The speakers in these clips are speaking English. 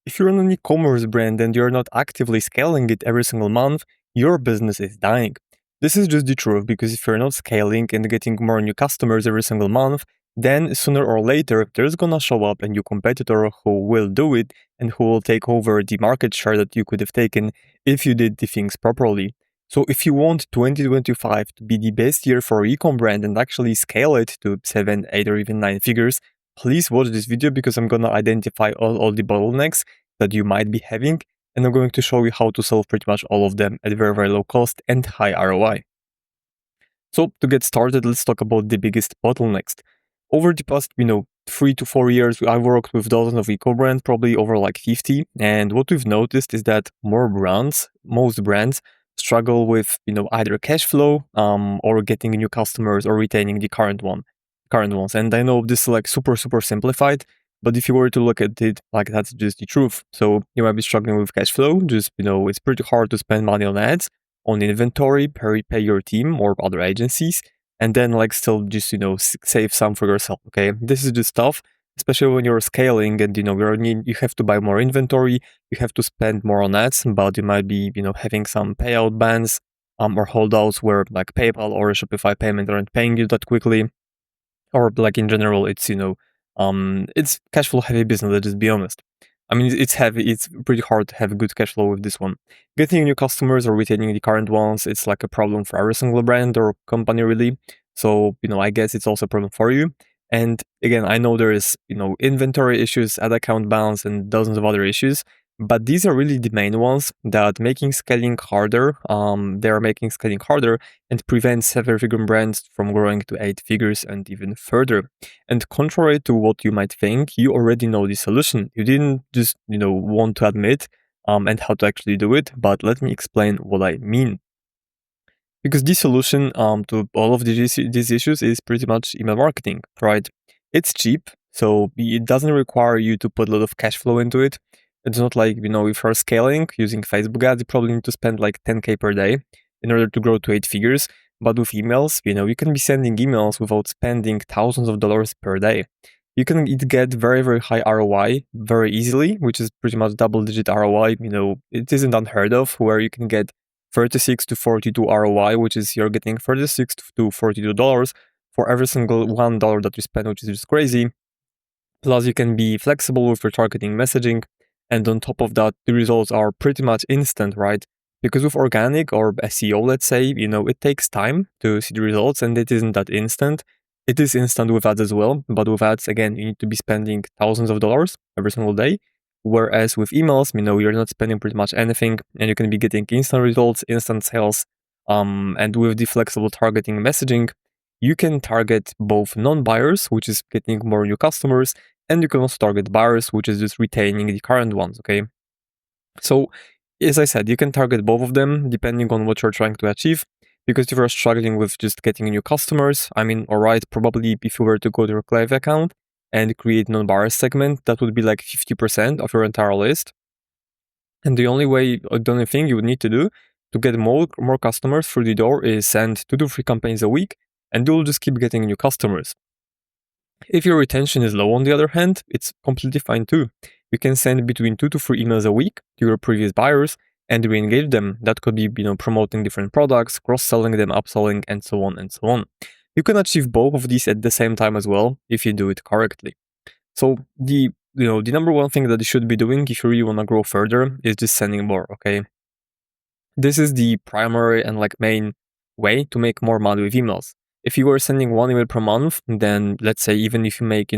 If you're an e-commerce brand and you're not actively scaling it every single month, your business is dying. This is just the truth because if you're not scaling and getting more new customers every single month, then sooner or later there's gonna show up a new competitor who will do it and who will take over the market share that you could have taken if you did the things properly. So if you want 2025 to be the best year for your ecom brand and actually scale it to 7, 8 or even 9 figures, please watch this video because I'm gonna identify all the bottlenecks that you might be having, and I'm going to show you how to solve pretty much all of them at very, very low cost and high ROI. So to get started, let's talk about the biggest bottlenecks. Over the past, 3 to 4 years, I've worked with dozens of eco brands, probably over like 50. And what we've noticed is that most brands struggle with, either cash flow, or getting new customers or retaining the current ones. And I know this is like super, super simplified, but if you were to look at it, like that's just the truth. So you might be struggling with cash flow. Just, it's pretty hard to spend money on ads, on inventory, pay your team or other agencies, and then like still just, save some for yourself. Okay. This is just tough, especially when you're scaling and, you have to buy more inventory, you have to spend more on ads, but you might be, having some payout bans, or holdouts where like PayPal or Shopify payment aren't paying you that quickly. Or like in general, it's cash flow heavy business, let's just be honest. I mean, it's heavy, it's pretty hard to have a good cash flow with this one. Getting new customers or retaining the current ones, it's like a problem for every single brand or company really. So, I guess it's also a problem for you. And again, I know there is, inventory issues, ad account balance, and dozens of other issues. But these are really the main ones that making scaling harder. They're making scaling harder and prevent seven-figure brands from growing to 8 figures and even further. And contrary to what you might think, you already know the solution. You didn't just, want to admit and how to actually do it, but let me explain what I mean. Because the solution to all of these issues is pretty much email marketing, right? It's cheap, so it doesn't require you to put a lot of cash flow into it. It's not like, if you're scaling using Facebook ads, you probably need to spend like 10K per day in order to grow to 8 figures. But with emails, you can be sending emails without spending thousands of dollars per day. You can get very, very high ROI very easily, which is pretty much double-digit ROI. It isn't unheard of where you can get 36 to 42 ROI, which is you're getting 36 to $42 for every single $1 that you spend, which is just crazy. Plus, you can be flexible with your targeting messaging. And on top of that, the results are pretty much instant, right? Because with organic or SEO, let's say, it takes time to see the results and it isn't that instant. It is instant with ads as well. But with ads, again, you need to be spending thousands of dollars every single day. Whereas with emails, you're not spending pretty much anything and you can be getting instant results, instant sales. And with the flexible targeting messaging, you can target both non-buyers, which is getting more new customers, and you can also target buyers, which is just retaining the current ones, okay? So, as I said, you can target both of them depending on what you're trying to achieve. Because if you're struggling with just getting new customers, I mean, all right, probably if you were to go to your Klaviyo account and create non-buyer segment, that would be like 50% of your entire list. And the only thing you would need to do to get more customers through the door is send 2 to 3 campaigns a week, and you'll just keep getting new customers. If your retention is low, on the other hand, it's completely fine too. You can send between 2 to 3 emails a week to your previous buyers and re-engage them. That could be, promoting different products, cross-selling them, upselling, and so on and so on. You can achieve both of these at the same time as well if you do it correctly. So the number one thing that you should be doing if you really want to grow further is just sending more, okay? This is the primary and like main way to make more money with emails. If you are sending 1 email per month, then let's say even if you make,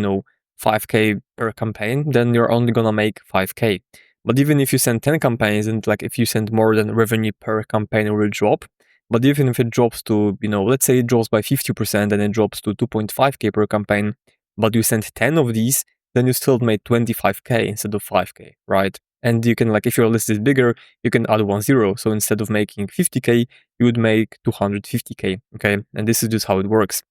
5K per campaign, then you're only gonna make 5K. But even if you send 10 campaigns and like if you send more, than revenue per campaign will drop. But even if it drops to, let's say it drops by 50% and it drops to 2.5K per campaign, but you send 10 of these, then you still made 25K instead of 5K, right? And you can, like, if your list is bigger, you can add 1 0. So instead of making 50K, you would make 250K, okay? And this is just how it works.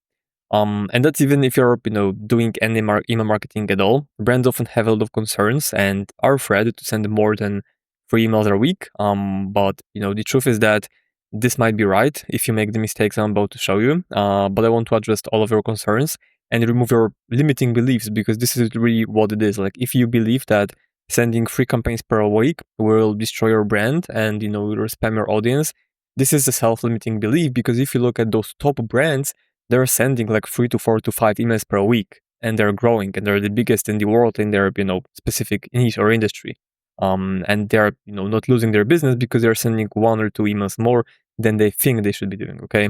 And that's even if you're, doing any email marketing at all. Brands often have a lot of concerns and are afraid to send more than 3 emails a week. But, the truth is that this might be right if you make the mistakes I'm about to show you. But I want to address all of your concerns and remove your limiting beliefs, because this is really what it is. Like, if you believe that sending 3 campaigns per week will destroy your brand and, will spam your audience. This is a self-limiting belief, because if you look at those top brands, they're sending like 3 to 4 to 5 emails per week, and they're growing, and they're the biggest in the world in their, specific niche or industry. And they're, not losing their business because they're sending 1 or 2 emails more than they think they should be doing. Okay.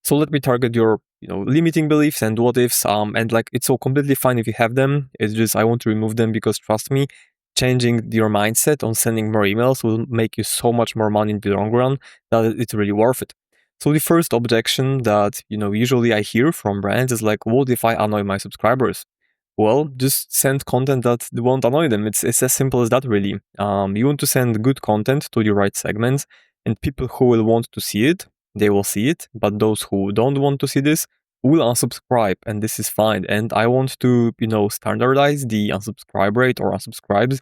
So let me target your, limiting beliefs and what ifs. And like, it's all completely fine if you have them. It's just, I want to remove them, because trust me, changing your mindset on sending more emails will make you so much more money in the long run that it's really worth it. So the first objection that, usually I hear from brands is like, what if I annoy my subscribers? Well, just send content that won't annoy them. It's as simple as that, really. You want to send good content to the right segments, and people who will want to see it, they will see it. But those who don't want to see this will unsubscribe, and this is fine. And I want to, standardize the unsubscribe rate or unsubscribes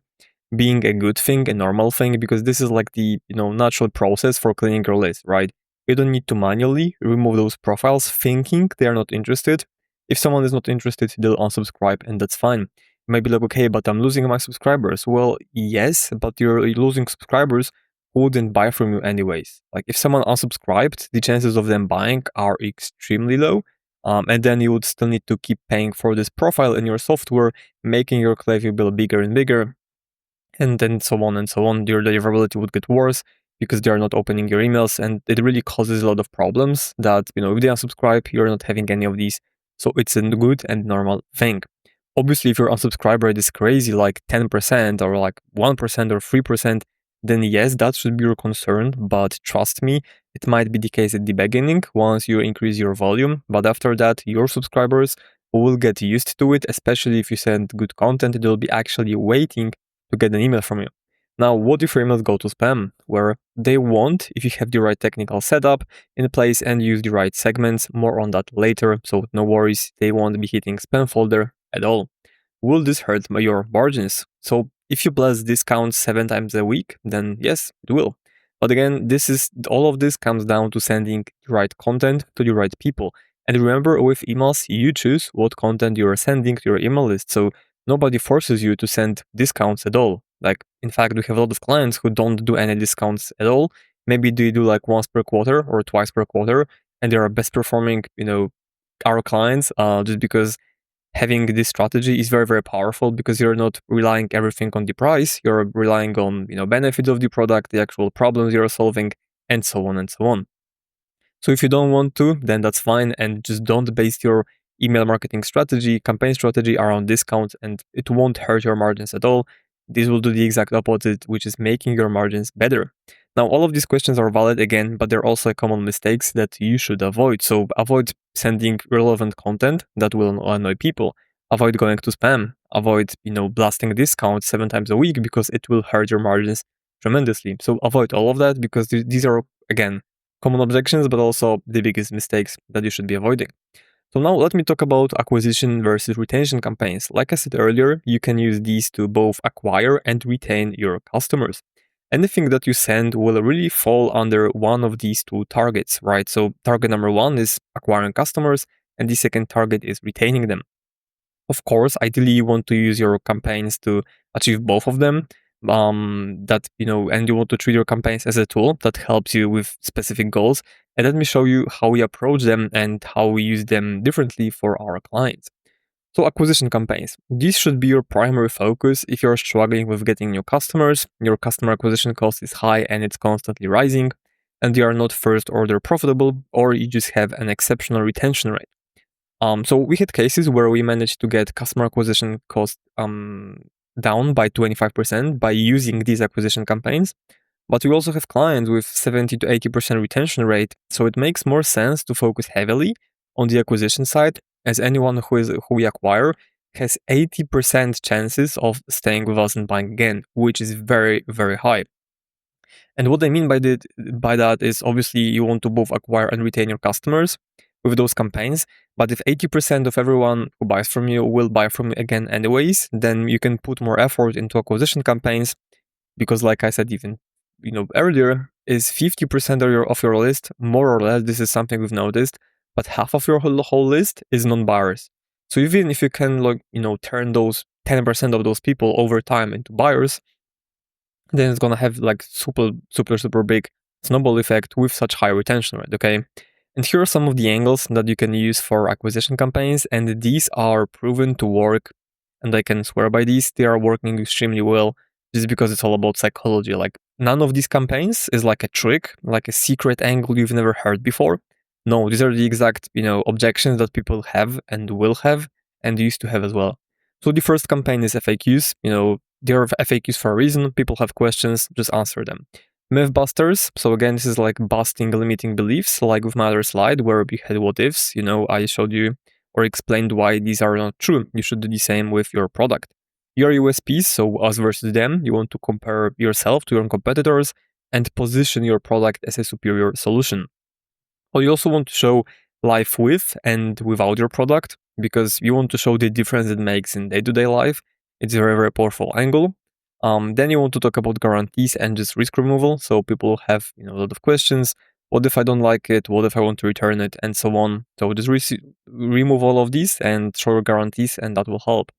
being a good thing, a normal thing, because this is like the, natural process for cleaning your list, right? You don't need to manually remove those profiles thinking they are not interested. If someone is not interested, they'll unsubscribe, and that's fine. You might be like, okay, but I'm losing my subscribers. Well, yes, but you're losing subscribers who wouldn't buy from you anyways. Like, if someone unsubscribed, the chances of them buying are extremely low. And then you would still need to keep paying for this profile in your software, making your Klaviyo bill bigger and bigger, and then so on and so on. Your deliverability would get worse because they are not opening your emails, and it really causes a lot of problems that, if they unsubscribe, you're not having any of these. So it's a good and normal thing. Obviously, if your unsubscribe rate is crazy, like 10% or like 1% or 3%, then yes, that should be your concern. But trust me, it might be the case at the beginning once you increase your volume. But after that, your subscribers will get used to it, especially if you send good content. They'll be actually waiting to get an email from you. Now, what if your emails go to spam? Where they won't, if you have the right technical setup in place and use the right segments. More on that later, so no worries, they won't be hitting spam folder at all. Will this hurt your margins? So if you blast discounts 7 times a week, then yes, it will. But again, all of this comes down to sending the right content to the right people. And remember, with emails, you choose what content you are sending to your email list. So nobody forces you to send discounts at all. Like, in fact, we have a lot of clients who don't do any discounts at all. Maybe they do like once per quarter or twice per quarter, and they are best performing, our clients, just because having this strategy is very, very powerful, because you're not relying everything on the price. You're relying on, benefits of the product, the actual problems you're solving, and so on and so on. So if you don't want to, then that's fine, and just don't base your email marketing strategy, campaign strategy around discounts, and it won't hurt your margins at all. This will do the exact opposite, which is making your margins better. Now, all of these questions are valid again, but they're also common mistakes that you should avoid. So avoid sending relevant content that will annoy people. Avoid going to spam. Avoid, blasting discounts 7 times a week, because it will hurt your margins tremendously. So avoid all of that, because these are, again, common objections, but also the biggest mistakes that you should be avoiding. So now let me talk about acquisition versus retention campaigns. Like I said earlier, you can use these to both acquire and retain your customers. Anything that you send will really fall under one of these 2 targets, right? So target number 1 is acquiring customers, and the second target is retaining them. Of course, ideally you want to use your campaigns to achieve both of them. And you want to treat your campaigns as a tool that helps you with specific goals. And let me show you how we approach them and how we use them differently for our clients. So acquisition campaigns. This should be your primary focus if you're struggling with getting new customers, your customer acquisition cost is high and it's constantly rising, and you are not first order profitable, or you just have an exceptional retention rate. So we had cases where we managed to get customer acquisition cost down by 25% by using these acquisition campaigns. But we also have clients with 70 to 80% retention rate, so it makes more sense to focus heavily on the acquisition side, as anyone who we acquire has 80% chances of staying with us and buying again, which is very, very high. And what I mean by that is, obviously you want to both acquire and retain your customers with those campaigns. But if 80% of everyone who buys from you will buy from you again anyways, then you can put more effort into acquisition campaigns, because like I said even earlier, is 50% of your list, more or less. This is something we've noticed, but half of your whole list is non-buyers. So even if you can turn those 10% of those people over time into buyers, then it's gonna have like super big snowball effect with such high retention rate, okay? And here are some of the angles that you can use for acquisition campaigns, and these are proven to work, and I can swear by these. They are working extremely well just because it's all about psychology. Like, none of these campaigns is like a trick, like a secret angle you've never heard before. No, these are the exact, objections that people have and will have and used to have as well. So the first campaign is FAQs. There are FAQs for a reason. People have questions, just answer them. Mythbusters. So again, this is like busting limiting beliefs, like with my other slide where we had what ifs. I showed you or explained why these are not true. You should do the same with your product. Your USPs, so us versus them, you want to compare yourself to your competitors and position your product as a superior solution. Or you also want to show life with and without your product, because you want to show the difference it makes in day-to-day life. It's a very, very powerful angle. Then you want to talk about guarantees and just risk removal. So people have a lot of questions. What if I don't like it? What if I want to return it? And so on. So just remove all of these and show your guarantees, and that will help.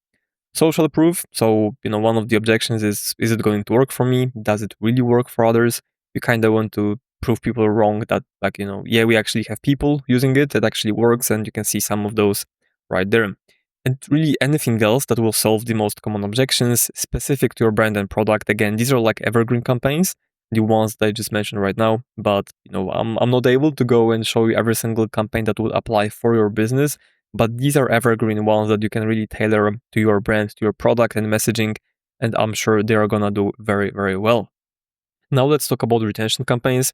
Social proof. So, one of the objections is it going to work for me? Does it really work for others? You kind of want to prove people wrong that, like, yeah, we actually have people using it. It actually works. And you can see some of those right there. And really anything else that will solve the most common objections specific to your brand and product. Again, these are like evergreen campaigns, the ones that I just mentioned right now. But, I'm not able to go and show you every single campaign that would apply for your business. But these are evergreen ones that you can really tailor to your brand, to your product and messaging. And I'm sure they are going to do very, very well. Now let's talk about retention campaigns.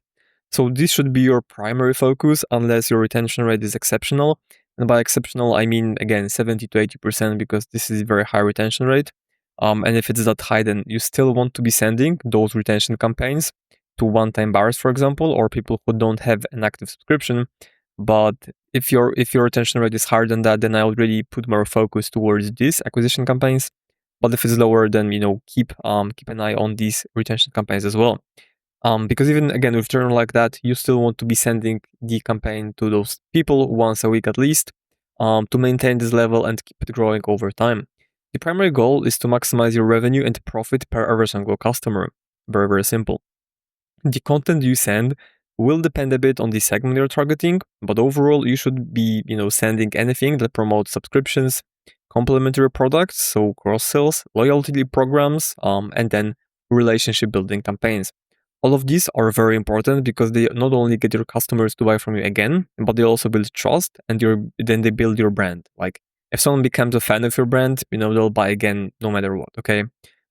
So this should be your primary focus unless your retention rate is exceptional. And by exceptional, I mean, again, 70 to 80% because this is a very high retention rate. And if it's that high, then you still want to be sending those retention campaigns to one-time buyers, for example, or people who don't have an active subscription. But if your retention rate is higher than that, then I would really put more focus towards these acquisition campaigns. But if it's lower, then keep an eye on these retention campaigns as well. Because even again with churn like that, you still want to be sending the campaign to those people once a week at least, to maintain this level and keep it growing over time. The primary goal is to maximize your revenue and profit per every single customer. Very, very simple. The content you send will depend a bit on the segment you're targeting, but overall you should be, sending anything that promotes subscriptions, complementary products, so cross sales, loyalty programs, and then relationship building campaigns. All of these are very important because they not only get your customers to buy from you again, but they also build trust and then they build your brand. Like if someone becomes a fan of your brand, they'll buy again no matter what, okay?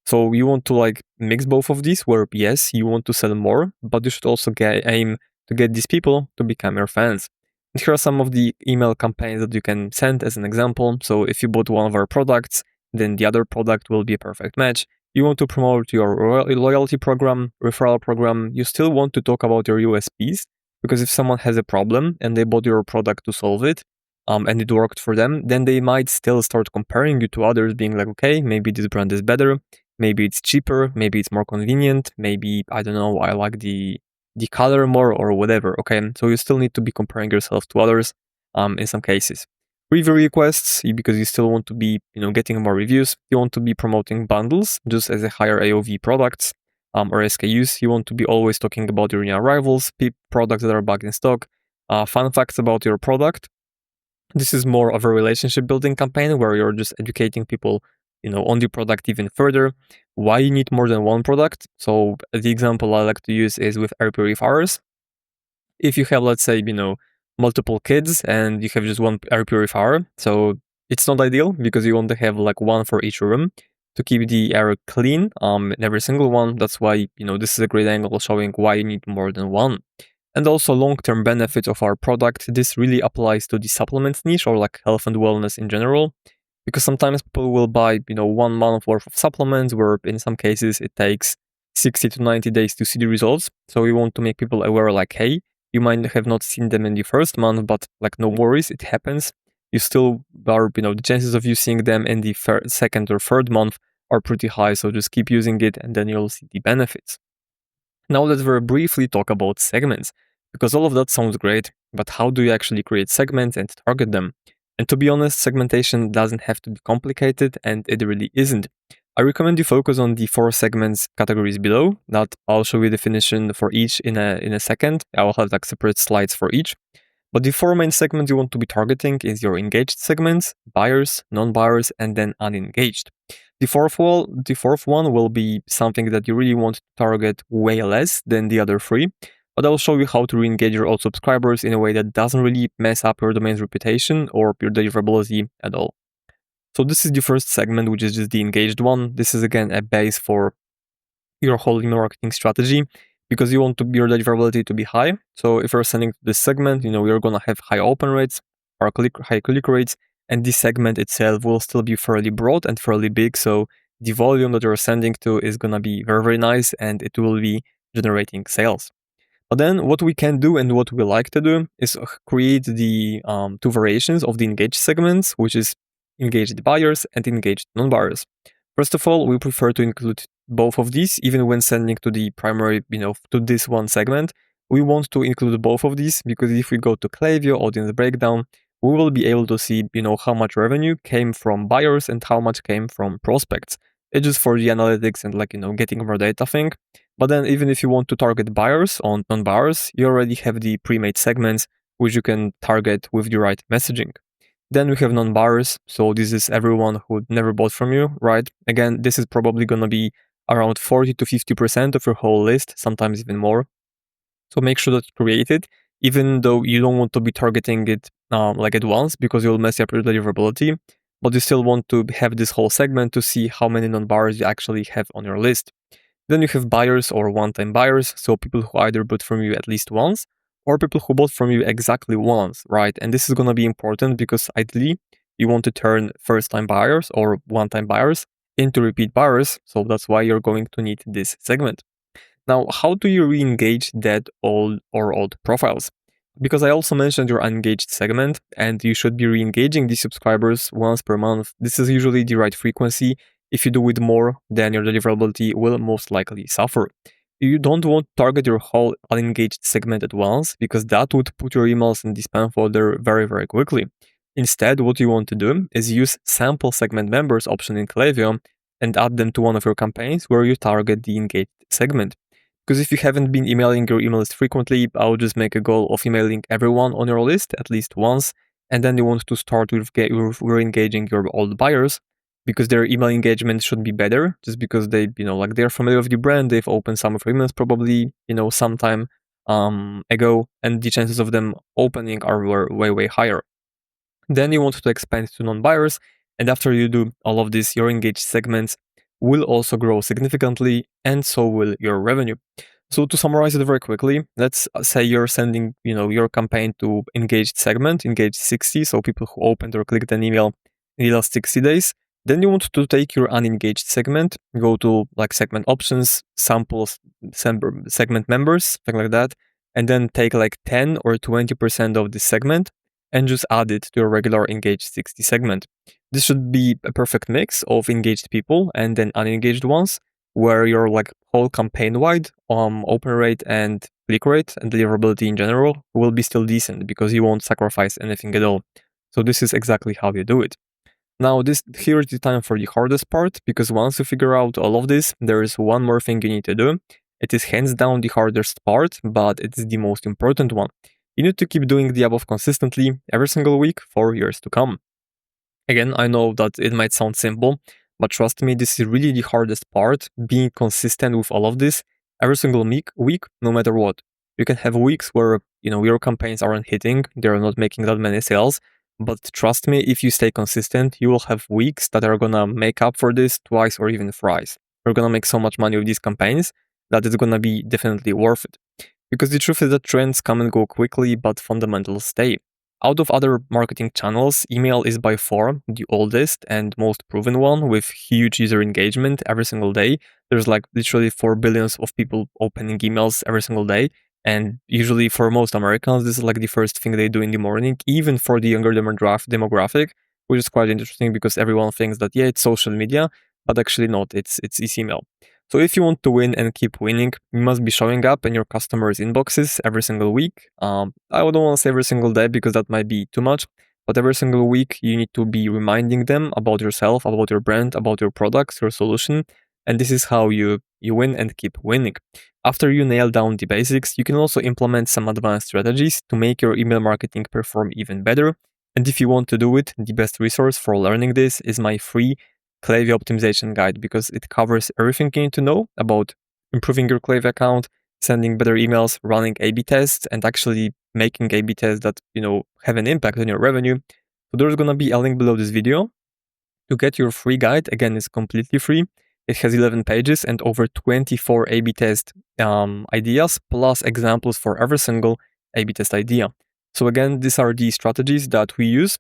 So you want to like mix both of these where yes, you want to sell more, but you should also aim to get these people to become your fans. And here are some of the email campaigns that you can send as an example. So if you bought one of our products, then the other product will be a perfect match. You want to promote your loyalty program, referral program. You still want to talk about your USPs because if someone has a problem and they bought your product to solve it, and it worked for them, then they might still start comparing you to others, being like, okay, maybe this brand is better, maybe it's cheaper, maybe it's more convenient, maybe, I don't know, I like the color more or whatever, okay? So you still need to be comparing yourself to others in some cases. Review requests, because you still want to be, getting more reviews. You want to be promoting bundles just as a higher AOV products or SKUs. You want to be always talking about your new arrivals, products that are back in stock, fun facts about your product. This is more of a relationship building campaign where you're just educating people, on the product even further, why you need more than one product. So the example I like to use is with air purifiers. If you have, let's say, multiple kids and you have just one air purifier, so it's not ideal because you want to have like one for each room to keep the air clean in every single one. That's why, this is a great angle showing why you need more than one. And also long-term benefits of our product. This really applies to the supplements niche or like health and wellness in general, because sometimes people will buy, 1 month worth of supplements where in some cases it takes 60 to 90 days to see the results. So we want to make people aware like, hey, you might have not seen them in the first month, but like no worries, it happens. You still are, the chances of you seeing them in the second or third month are pretty high. So just keep using it and then you'll see the benefits. Now let's very briefly talk about segments, because all of that sounds great, but how do you actually create segments and target them? And to be honest, segmentation doesn't have to be complicated, and it really isn't. I recommend you focus on the 4 segments categories below. That I'll show you definition for each in a second. I will have like separate slides for each. But the 4 main segments you want to be targeting is your engaged segments, buyers, non-buyers, and then unengaged. The fourth one will be something that you really want to target way less than the other 3, but I'll show you how to re-engage your old subscribers in a way that doesn't really mess up your domain's reputation or your deliverability at all. So this is the first segment, which is just the engaged one. This is again a base for your whole email marketing strategy because you want your deliverability to be high. So if you're sending to this segment, you're going to have high open rates or high click rates, and this segment itself will still be fairly broad and fairly big. So the volume that you're sending to is going to be very, very nice, and it will be generating sales. But then what we can do and what we like to do is create the 2 variations of the engaged segments, which is engaged buyers and engaged non-buyers. First of all, we prefer to include both of these, even when sending to the primary, to this one segment. We want to include both of these because if we go to Klaviyo audience breakdown, we will be able to see, how much revenue came from buyers and how much came from prospects. It's just for the analytics and getting more data thing. But then even if you want to target buyers on non-buyers, you already have the pre-made segments which you can target with the right messaging. Then we have non-buyers, so this is everyone who never bought from you, right? Again, this is probably going to be around 40 to 50% of your whole list, sometimes even more. So make sure that you create it, even though you don't want to be targeting it at once because you'll mess up your deliverability, but you still want to have this whole segment to see how many non-buyers you actually have on your list. Then you have buyers or one-time buyers, so people who either bought from you at least once or people who bought from you exactly once, right? And this is going to be important because ideally you want to turn first-time buyers or one-time buyers into repeat buyers, so that's why you're going to need this segment. Now, how do you re-engage dead old profiles? Because I also mentioned your unengaged segment, and you should be re-engaging these subscribers once per month. This is usually the right frequency. If you do it more, then your deliverability will most likely suffer. You don't want to target your whole unengaged segment at once, because that would put your emails in the spam folder very, very quickly. Instead, what you want to do is use sample segment members option in Klaviyo and add them to one of your campaigns where you target the engaged segment. Because if you haven't been emailing your email list frequently, I would just make a goal of emailing everyone on your list at least once. And then you want to start with re-engaging your old buyers because their email engagement should be better just because they're familiar with the brand. They've opened some of your emails probably, some time ago, and the chances of them opening are way, way higher. Then you want to expand to non-buyers. And after you do all of this, your engaged segments will also grow significantly, and so will your revenue. So to summarize it very quickly, let's say you're sending, your campaign to engaged segment, engaged 60, so people who opened or clicked an email in the last 60 days. Then you want to take your unengaged segment, go to segment options, samples, segment members, something like that, and then take 10 or 20% of this segment and just add it to your regular engaged 60 segment. This should be a perfect mix of engaged people and then unengaged ones, where your whole campaign-wide open rate and click rate and deliverability in general will be still decent because you won't sacrifice anything at all. So this is exactly how you do it. Now here is the time for the hardest part, because once you figure out all of this, there is one more thing you need to do. It is hands down the hardest part, but it is the most important one. You need to keep doing the above consistently every single week for years to come. Again, I know that it might sound simple, but trust me, this is really the hardest part, being consistent with all of this every single week, no matter what. You can have weeks where, your campaigns aren't hitting, they're not making that many sales, but trust me, if you stay consistent, you will have weeks that are gonna make up for this twice or even thrice. You're gonna make so much money with these campaigns that it's gonna be definitely worth it. Because the truth is that trends come and go quickly, but fundamentals stay. Out of other marketing channels, email is by far the oldest and most proven one, with huge user engagement every single day. There's literally 4 billion of people opening emails every single day. And usually for most Americans, this is the first thing they do in the morning, even for the younger demographic, which is quite interesting because everyone thinks that, yeah, it's social media, but actually not, it's email. So if you want to win and keep winning, you must be showing up in your customers' inboxes every single week. I don't want to say every single day because that might be too much, but every single week you need to be reminding them about yourself, about your brand, about your products, your solution, and this is how you win and keep winning. After you nail down the basics, you can also implement some advanced strategies to make your email marketing perform even better. And if you want to do it, the best resource for learning this is my free Klaviyo optimization guide, because it covers everything you need to know about improving your Klaviyo account, sending better emails, running A/B tests, and actually making A/B tests that have an impact on your revenue. So there's gonna be a link below this video to get your free guide. Again, it's completely free. It has 11 pages and over 24 A/B test ideas, plus examples for every single A/B test idea. So again, these are the strategies that we use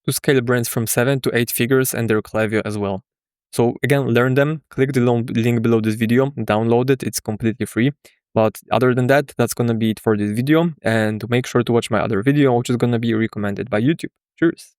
to scale brands from 7 to 8 figures and their Klaviyo as well. So again, learn them, click the link below this video, download it, it's completely free. But other than that, that's gonna be it for this video, and make sure to watch my other video, which is gonna be recommended by YouTube. Cheers!